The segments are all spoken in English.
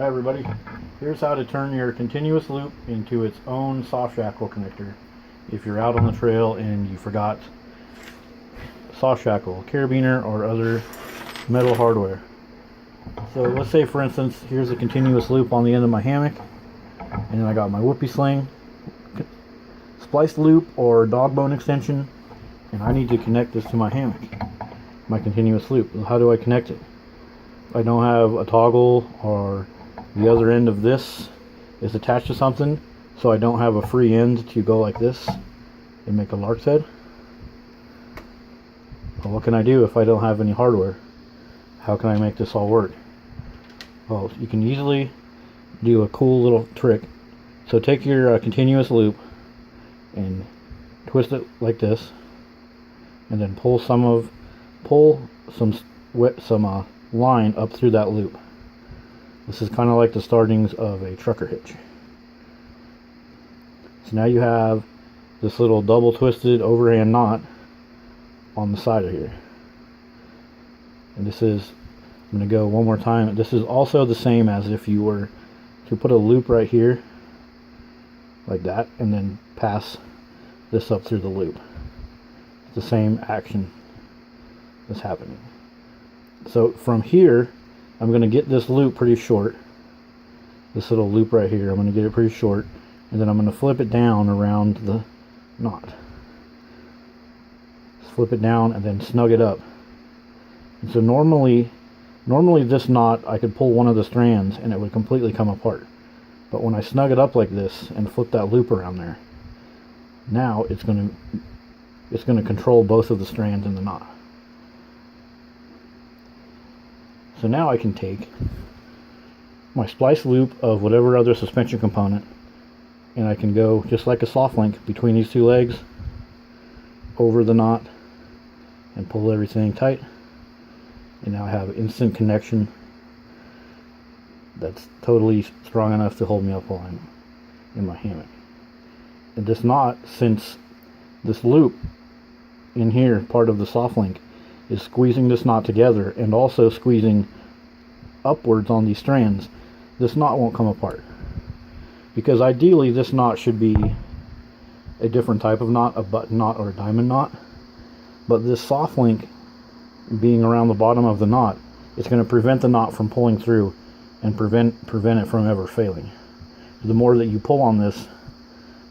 Hi everybody, here's how to turn your continuous loop into its own soft shackle connector if you're out on the trail and you forgot soft shackle, carabiner, or other metal hardware. So let's say, for instance, here's a continuous loop on the end of my hammock, and then I got my whoopee sling, spliced loop or dog bone extension, and I need to connect this to my hammock, my continuous loop. How do I connect it? I don't have a toggle, or the other end of this is attached to something, so I don't have a free end to go like this and make a lark's head. Well, what can I do if I don't have any hardware? How can I make this all work? Well, you can easily do a cool little trick. So take your continuous loop and twist it like this, and then pull some line up through that loop. This is kind of like the startings of a trucker hitch. So now you have this little double twisted overhand knot on the side of here. And this is, I'm going to go one more time. This is also the same as if you were to put a loop right here like that and then pass this up through the loop. It's the same action that's happening. So from here, I'm going to get this loop pretty short. This little loop right here, I'm going to get it pretty short, and then I'm going to flip it down around the knot. Just flip it down and then snug it up. And so normally this knot, I could pull one of the strands and it would completely come apart. But when I snug it up like this and flip that loop around there, now it's going to control both of the strands in the knot. So now I can take my splice loop of whatever other suspension component, and I can go just like a soft link between these two legs over the knot and pull everything tight. And now I have instant connection that's totally strong enough to hold me up while I'm in my hammock. And this knot, since this loop in here, part of the soft link, is squeezing this knot together and also squeezing upwards on these strands, this knot won't come apart. Because ideally this knot should be a different type of knot, a button knot or a diamond knot. But this soft link being around the bottom of the knot, it's going to prevent the knot from pulling through and prevent it from ever failing. The more that you pull on this,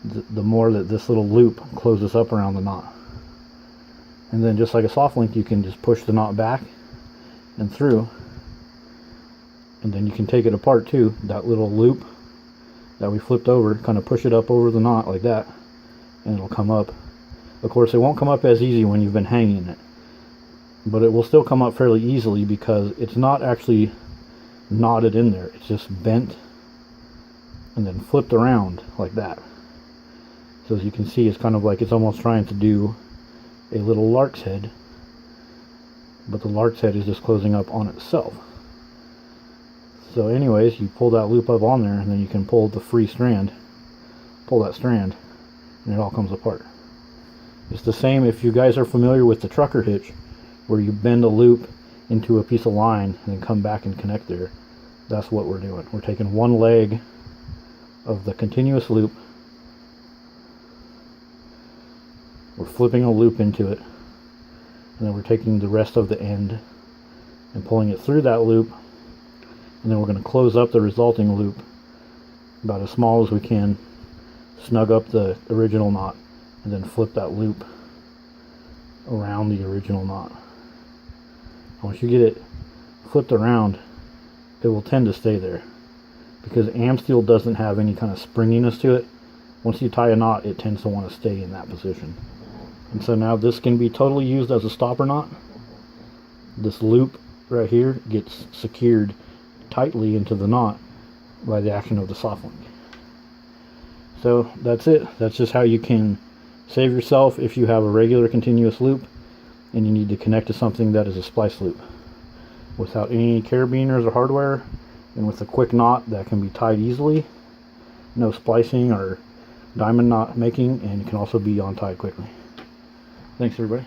the more that this little loop closes up around the knot. And then just like a soft link, you can just push the knot back and through, and then you can take it apart too. That little loop that we flipped over, kind of push it up over the knot like that, and it'll come up. Of course, it won't come up as easy when you've been hanging it, but it will still come up fairly easily because it's not actually knotted in there. It's just bent and then flipped around like that. So as you can see, it's kind of like it's almost trying to do a little lark's head, but the lark's head is just closing up on itself. So anyways, you pull that loop up on there, and then you can pull the free strand, pull that strand, and it all comes apart. It's the same if you guys are familiar with the trucker hitch, where you bend a loop into a piece of line and then come back and connect there. That's what we're doing. We're taking one leg of the continuous loop, we're flipping a loop into it, and then we're taking the rest of the end and pulling it through that loop, and then we're going to close up the resulting loop about as small as we can, snug up the original knot, and then flip that loop around the original knot. Once you get it flipped around, it will tend to stay there because amsteel doesn't have any kind of springiness to it. Once you tie a knot, it tends to want to stay in that position. And so now this can be totally used as a stopper knot. This loop right here gets secured tightly into the knot by the action of the soft link. So that's it. That's just how you can save yourself if you have a regular continuous loop and you need to connect to something that is a splice loop without any carabiners or hardware, and with a quick knot that can be tied easily, no splicing or diamond knot making, and can also be untied quickly. Thanks everybody.